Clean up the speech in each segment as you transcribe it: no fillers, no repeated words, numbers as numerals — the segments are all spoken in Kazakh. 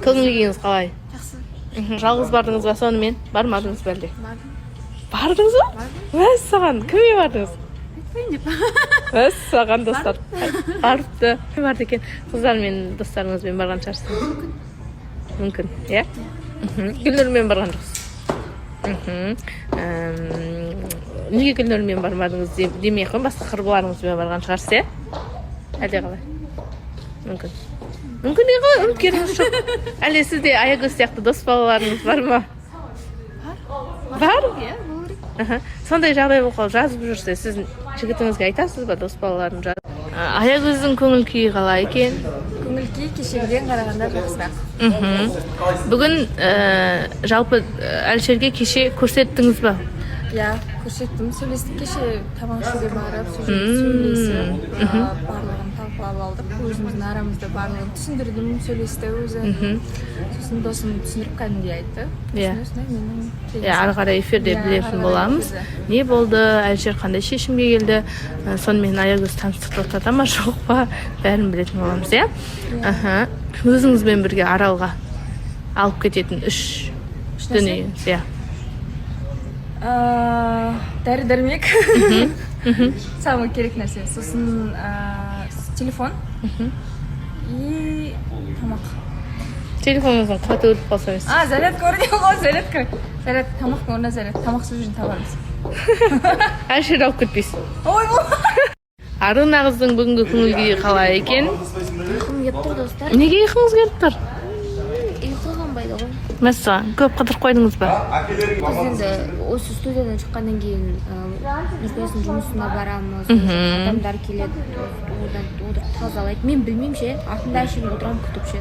көңіл-күйіңіз қалай? Жақсы. Жалғыз бардыңыз ба сонымен? Бармадыңыз ба әлде? Бардым. Бардыңыз ба? Мәссаған, кімге бардыңыз? Айтпайын деп. Мәссаған достар. Барыпты. Кім барды екен? Қыздармен, достарыңызбен барған шығарсыз. Мүмкін, иә? Гүлнұрмен барған жоқсыз. Неге Гүлнұрмен бармадыңыз демей қойын, басқа құрбыларыңызбен барған шығарсыз, иә? Әлде қалай? Мүмкін. Мүмкін не ғой, үміткеріңіз жоқ. Әлде сізде Аягөз сияқты дос балаларыңыз бар ма? Бар? Иә, болар. Сондай жағдай болып қалып жазып жүрсе, сіз жігітіңізге айтасыз ба дос балаларын жазып? Аягөздің көңіл күйі қалай екен? Көңіл күй кешегіден қарағанда жақсырақ. Бүгін жалпы Әлішерге кеше көрсеттіңіз ба? Иә, көрсеттім. Сөйлестік кеше тамақ ішуге барып, сөйлесіп, барлығын талқылап алдық. Өзіміздің арамызда барлығын түсіндірдім, сөйлесті өзі. Сосын досым түсіндіріп кәдімгідей айтты. Иә, ары қарай эфирде білетін боламыз. Не болды, Әлішер қандай шешімге келді, сонымен Аягөз таныстықты тоқтата ма жоқ па, бәрін білетін боламыз, иә? Өзіңізбен бірге Аралға алып кететін үш дүниеңіз, иә. Дәрі-дәрмек. Самый керек нәрсе. Сосын телефон и тамақ. Телефоныңыздың қуаты өліп қалса емес. Зарядка орнына ғой, зарядка. Зарядка, тамақтың орнына зарядка. Тамақ сол жерден табамыз. Әлішерді алып кетпейсіз. Ой, Арына қыздың бүгінгі көңіл күйі қалай екен? Ұйқым келіп тұр, достар. Неге ұйқыңыз келіп тұр? Ұйқы қанбайды ғой. Мәссаған, көп қыдырып қойдыңыз ба? Біз енді осы студиядан шыққаннан кейін нұрпейістің жұмысына барамыз, адамдар келеді, одан тазалайды. Мен білмеймін ше, артында әшейін отырамын күтіп ше.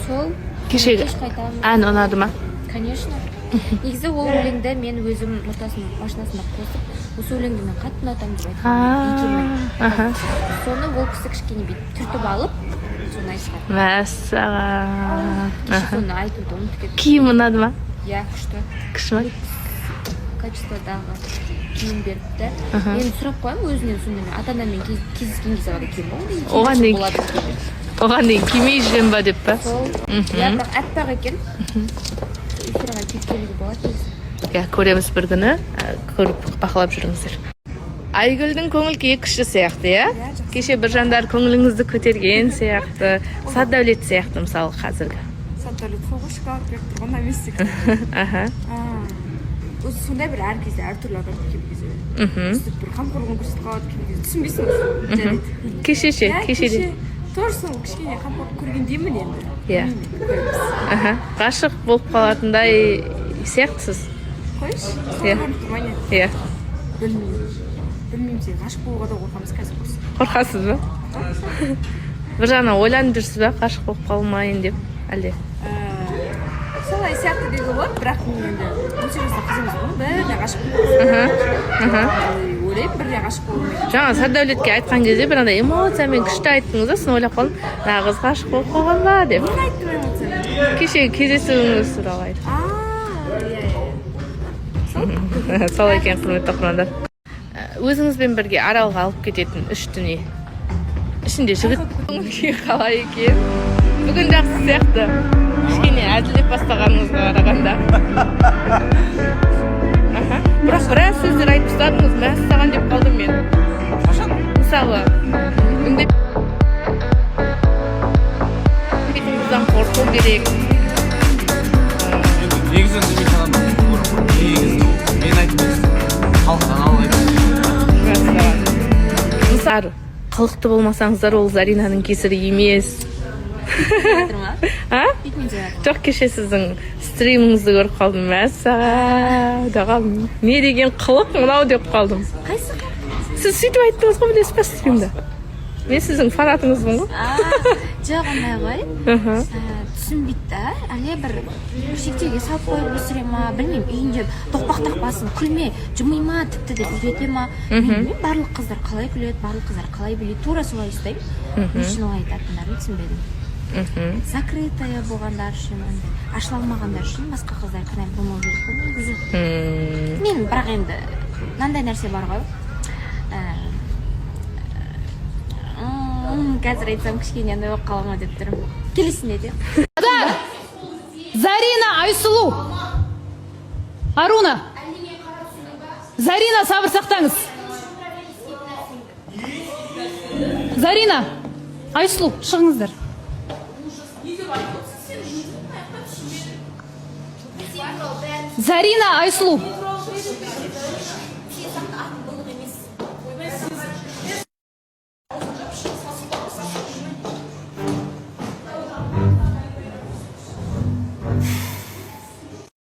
Сол Кешегі ән ұнады ма? Конечно. Негізі ол өлеңді мен өзім ортасының машинасына қосып, осы өлеңді мен қатты ұнатамын деп айтамын. Соны ол кісі кішкене бүйтіп түртіп алып, соны айтқан. Мәссаған. Соны айтуды ұмытып кеттім. Киім ұнады ма? Иә, күшті. Күшті ма? Качестводағы киім беріпті. Мен сұрап қоямын өзінен сонымен ата-анамен кездескен кезде ғана киім болды. Оған дейін кимей жүрем ба деп па? Сол. Иә, бірақ әппақ екен. Эфирға кеткелігі болады. Иә, көреміз бір күні, көріп бақылап жүріңіздер. Айгүлдің көңіл күйі күшті сияқты, иә? Кеше бір жандар көңіліңізді көтерген сияқты, Саддәулет сияқты мысалы қазіргі. Саддәулет соғышқа алып тұрған емес секілді. Өзі сондай бір әр кезде әртүрлі адам келіп кезде. Өстіп бір қамқорлығын көрсетіп қалады келіп кезде. Түсінбейсің ғой. Кешеше, кешеде. Торсын кішкене қамқорлық көргендеймін енді. Иә. Ғашық болып қалатындай сияқтысыз. Қойшы? Иә. Білмеймін сен, ғашық болуға да қорқамыз қазір болсын. Қорқасыз ба? Бір жағынан ойланып жүрсіз ба, ғашық болып қалмайын деп, әлде? Солай сияқты деуге болады, бірақ мен енді 18 жаста қызымыз ғой, бәріне ғашық болмыз. Ойлаймын, біріне ғашық болмайды. Жаңа Саддәулетке айтқан кезде бір андай эмоциямен күшті айттыңыз да, соны ойлап қалдым, нағыз ғашық болып қалған ба деп. Мен айттым эмоциямен. Кешегі кездесуіңіз туралы айтып. Сол екен, құрметті оқырмандар. Өзіңізбен бірге Аралға алып кететін үш дүние. Ішінде жігіт көңіл күйі қалай екен? Бүгін жақсы сияқты. Кішкене әділдеп бастағаныңызға қарағанда. Бірақ біраз сөздер айтып тастадыңыз, мәссаған деп қалдым мен. Мысалы, үндеп бетіңізден қорқу керек. Негізі үндемей қаламын. Негізі мен айтып халықтан алып Мысалы, қылықты болмасаңыздар, ол Заринаның кесірі емес. Жоқ, кеше сіздің стриміңізді көріп қалдым. Мәссаған, не деген қылық мынау деп қалдым. Қайсы? Сіз сөйтіп айттыңыз ғой, білесіз ба стримді? Мен сіздің фанатыңызбын ғой. Жоқ, ондай ғой. Түсінбейді, әлде бір шектеуге салып қойып өсіре ма, білмеймін, үйінде тоқпақтақ басын күлме, жымима, тіпті деп үйрете ма. Білмеймін, барлық қыздар қалай күледі, барлық қыздар қалай біледі, тура солай ұстаймын. Мен үшін олай айтатындарын түсінбедім. Закрытая болғандар үшін, ашыла алмағандар үшін басқа қыздар кінәлі болмау керек қой негізі. Мен бірақ енді мынандай нәрсе бар ғой. Қазір айтсам кішкене андай болып қала ма деп тұрмын. Келесіне де. Зарина, Айсұлу. Аруна. Зарина, сабыр сақтаңыз. Зарина, Айсұлу, шығыңыздар. Зарина, Айсұлу.